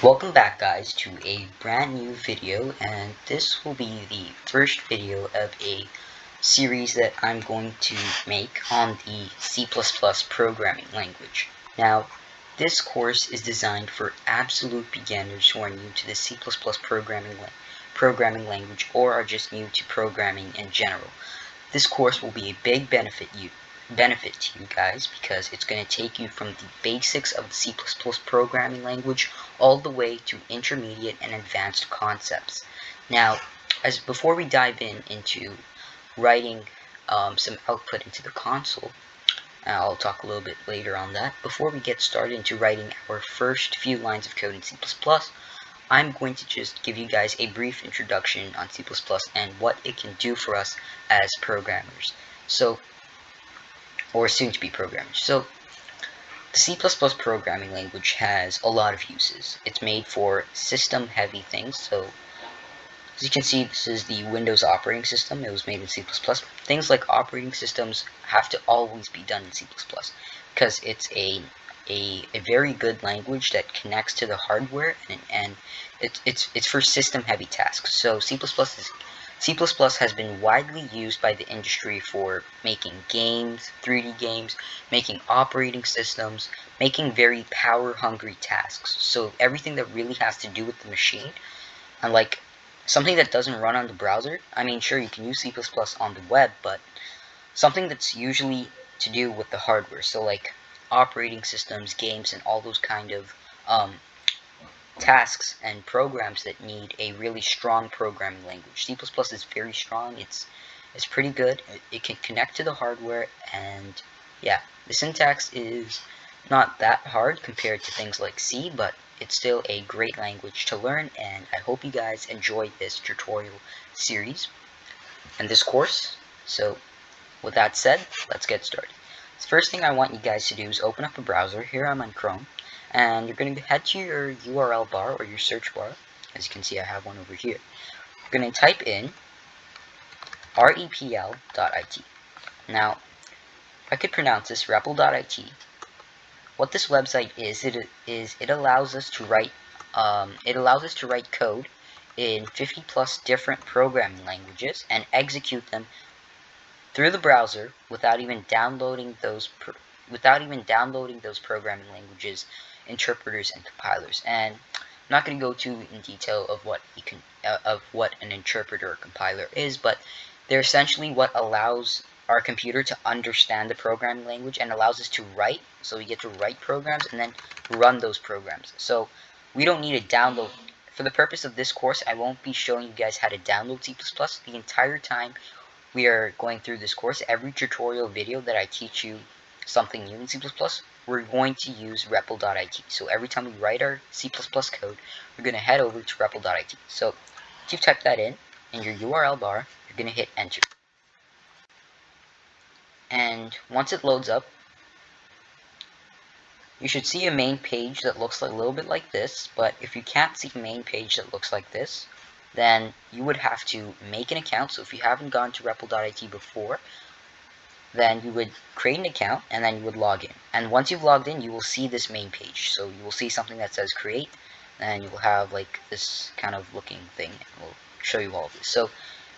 Welcome back guys to a brand new video, and this will be the first video of a series that I'm going to make on the C++ programming language. Now, this course is designed for absolute beginners who are new to the C++ programming language or are just new to programming in general. This course will be a big benefit to you guys because it's going to take you from the basics of the C++ programming language all the way to intermediate and advanced concepts. Now, as before we dive into writing some output into the console, I'll talk a little bit later on that. Before we get started into writing our first few lines of code in C++, I'm going to just give you guys a brief introduction on C++ and what it can do for us as programmers. Or soon-to-be programmers. So, the C++ programming language has a lot of uses. It's made for system-heavy things. So, as you can see, this is the Windows operating system. It was made in C++. Things like operating systems have to always be done in C++ because it's a very good language that connects to the hardware, and it's for system-heavy tasks. So C++ has been widely used by the industry for making games, 3D games, making operating systems, making very power-hungry tasks. So everything that really has to do with the machine, and like something that doesn't run on the browser. I mean, sure, you can use C++ on the web, but something that's usually to do with the hardware. So like operating systems, games, and all those kind of tasks and programs that need a really strong programming language. C++ is very strong. It's pretty good. It can connect to the hardware, and yeah, the syntax is not that hard compared to things like C, but it's still a great language to learn, and I hope you guys enjoyed this tutorial series and this course. So with that said, let's get started. The first thing I want you guys to do is open up a browser. Here I'm on Chrome, and you're going to head to your URL bar or your search bar. As you can see, I have one over here. You're going to type in Repl.it. Now, if I could pronounce this, Repl.it, what this website is, it allows us to write code in 50 plus different programming languages and execute them through the browser without even downloading those programming languages, interpreters, and compilers. And I'm not going to go too in detail of what an interpreter or compiler is, but they're essentially what allows our computer to understand the programming language and allows us to write. So we get to write programs and then run those programs. So we don't need to download. For the purpose of this course, I won't be showing you guys how to download C++ the entire time we are going through this course. Every tutorial video that I teach you something new in C++, we're going to use Repl.it. So every time we write our C++ code, we're going to head over to Repl.it. So if you type that in your URL bar, you're going to hit enter. And once it loads up, you should see a main page that looks a little bit like this. But if you can't see a main page that looks like this, then you would have to make an account. So if you haven't gone to Repl.it before, then you would create an account and then you would log in. And once you've logged in, you will see this main page. So you will see something that says create, and you will have like this kind of looking thing. And we'll show you all of this. So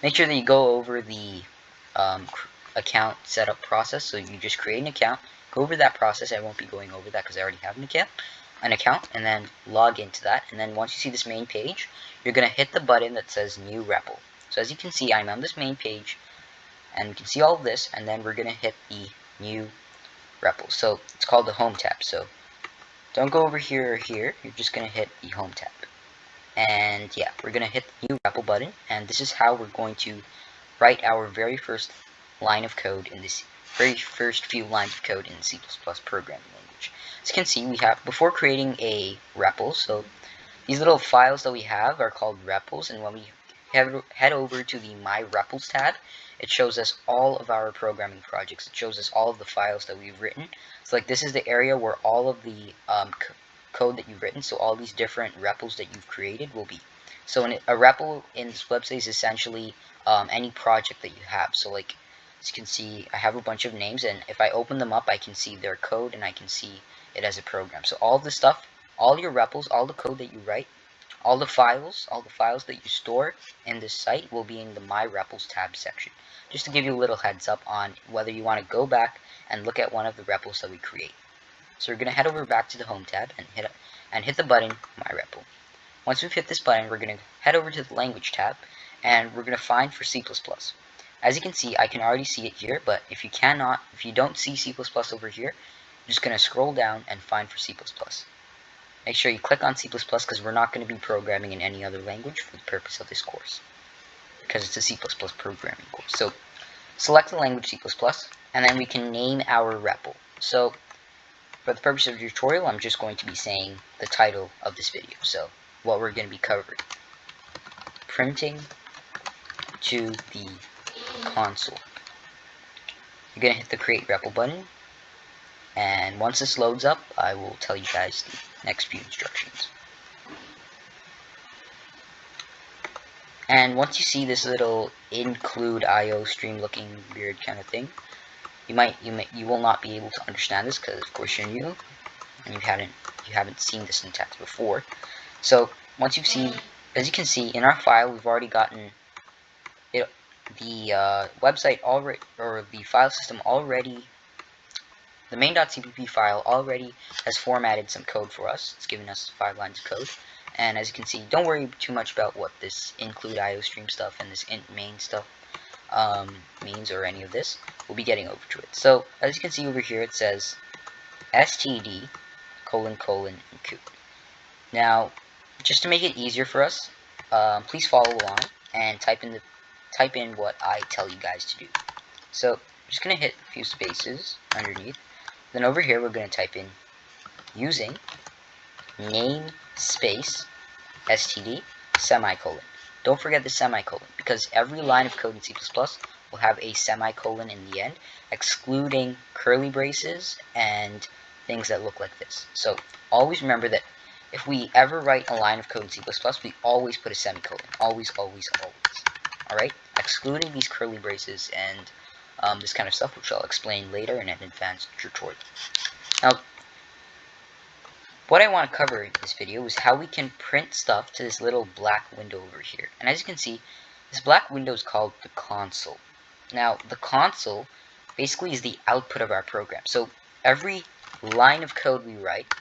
make sure that you go over the account setup process. So you just create an account, go over that process. I won't be going over that because I already have an account, and then log into that. And then once you see this main page, you're going to hit the button that says new REPL. So as you can see, I'm on this main page, and you can see all of this, and then we're going to hit the new REPL. So it's called the home tab. So don't go over here or here. You're just going to hit the home tab. And yeah, we're going to hit the new REPL button, and this is how we're going to write our very first line of code in this very first few lines of code in the C++ programming language. As you can see, we have, before creating a REPL, so these little files that we have are called REPLs, and when we head over to the My REPLs tab, it shows us all of our programming projects. It shows us all of the files that we've written. So like this is the area where all of the code that you've written, so all these different REPLs that you've created will be. So a REPL in this website is essentially any project that you have. So like, as you can see, I have a bunch of names, and if I open them up, I can see their code and I can see it as a program. So all of this stuff all your REPLs, all the code that you write, all the files that you store in this site will be in the My REPLs tab section. Just to give you a little heads up on whether you want to go back and look at one of the REPLs that we create. So we're going to head over back to the Home tab and hit the button My REPL. Once we've hit this button, we're going to head over to the Language tab, and we're going to find for C++. As you can see, I can already see it here, but if you don't see C++ over here, you're just going to scroll down and find for C++. Make sure you click on C++ because we're not going to be programming in any other language for the purpose of this course, because it's a C++ programming course. So select the language C++, and then we can name our REPL. So for the purpose of the tutorial, I'm just going to be saying the title of this video. So what we're going to be covering: printing to the console. You're going to hit the Create REPL button, and once this loads up, I will tell you guys the next few instructions. And once you see this little include IO stream looking weird kind of thing, you will not be able to understand this because of course you're new and you haven't seen the syntax before. So once as you can see in our file, we've already gotten it, the website already, or the file system already. The main.cpp file already has formatted some code for us. It's given us 5 lines of code. And as you can see, don't worry too much about what this include IOStream stuff and this int main stuff means, or any of this. We'll be getting over to it. So as you can see over here, it says std : and coot. Now, just to make it easier for us, please follow along and type in what I tell you guys to do. So I'm just gonna hit a few spaces underneath. Then over here, we're going to type in using namespace std : Don't forget the semicolon, because every line of code in C++ will have a semicolon in the end, excluding curly braces and things that look like this. So always remember that if we ever write a line of code in C++, we always put a semicolon. Always, always, always. Alright? Excluding these curly braces and this kind of stuff, which I'll explain later in an advanced tutorial. Now, what I want to cover in this video is how we can print stuff to this little black window over here. And as you can see, this black window is called the console. Now, the console basically is the output of our program. So every line of code we write,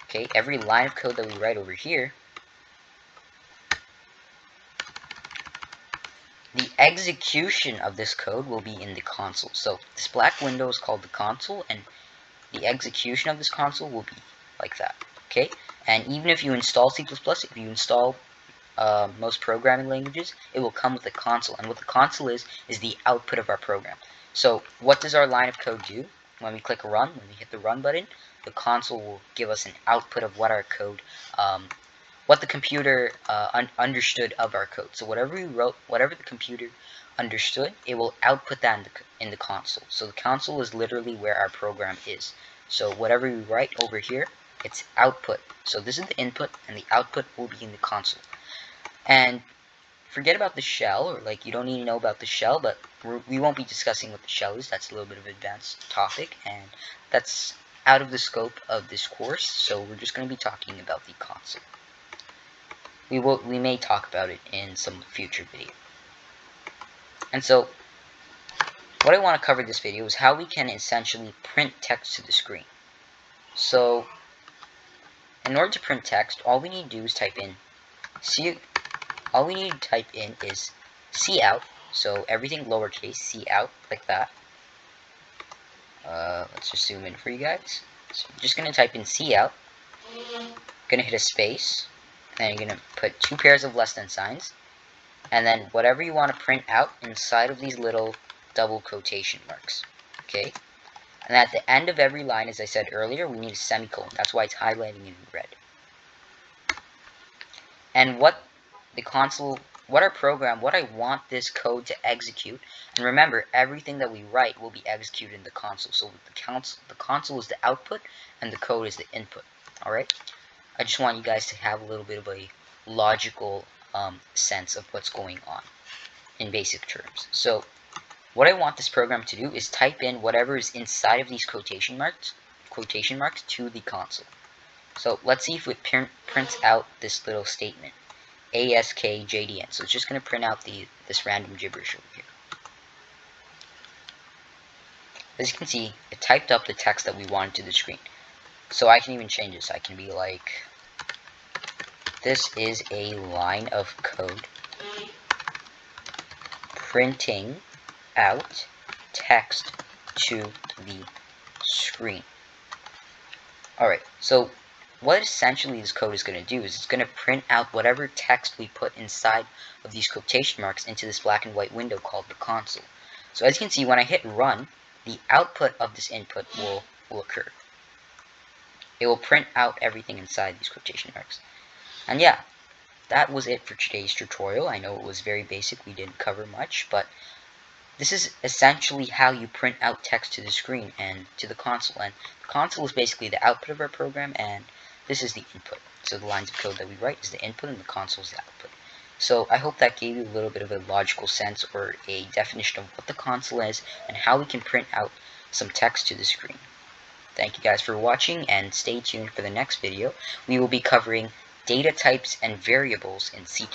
okay, every line of code that we write over here, the execution of this code will be in the console. So this black window is called the console, and the execution of this console will be like that. Okay, and even if you install C++, if you install most programming languages, it will come with a console. And what the console is the output of our program. So what does our line of code do? When we click run, when we hit the run button, the console will give us an output of what our code, what the computer understood of our code. So whatever we wrote, whatever the computer understood, it will output that in the console. So the console is literally where our program is. So whatever we write over here, it's output. So this is the input, and the output will be in the console. And forget about the shell, or like you don't need to know about the shell, but we won't be discussing what the shell is. That's a little bit of an advanced topic, and that's out of the scope of this course. So we're just going to be talking about the console. We may talk about it in some future video. And so what I want to cover in this video is how we can essentially print text to the screen. So in order to print text, all we need to do is type in is cout. So everything lowercase, cout, like that. Let's just zoom in for you guys. So I'm just going to type in cout. Going to hit a space. And you're going to put 2 pairs of less than signs. And then whatever you want to print out inside of these little double quotation marks. Okay? And at the end of every line, as I said earlier, we need a semicolon. That's why it's highlighting in red. And what I want this code to execute, and remember, everything that we write will be executed in the console. So the console is the output, and the code is the input. Alright? I just want you guys to have a little bit of a logical sense of what's going on in basic terms. So what I want this program to do is type in whatever is inside of these quotation marks to the console. So let's see if it prints out this little statement, ASKJDN. So it's just going to print out this random gibberish over here. As you can see, it typed up the text that we wanted to the screen. So I can even change this. I can be like, this is a line of code printing out text to the screen. Alright, so what essentially this code is going to do is it's going to print out whatever text we put inside of these quotation marks into this black and white window called the console. So as you can see, when I hit run, the output of this input will occur. It will print out everything inside these quotation marks. And yeah, that was it for today's tutorial. I know it was very basic, we didn't cover much, but this is essentially how you print out text to the screen and to the console. And the console is basically the output of our program, and this is the input. So the lines of code that we write is the input, and the console is the output. So I hope that gave you a little bit of a logical sense or a definition of what the console is and how we can print out some text to the screen. Thank you guys for watching, and stay tuned for the next video. We will be covering data types and variables in C++.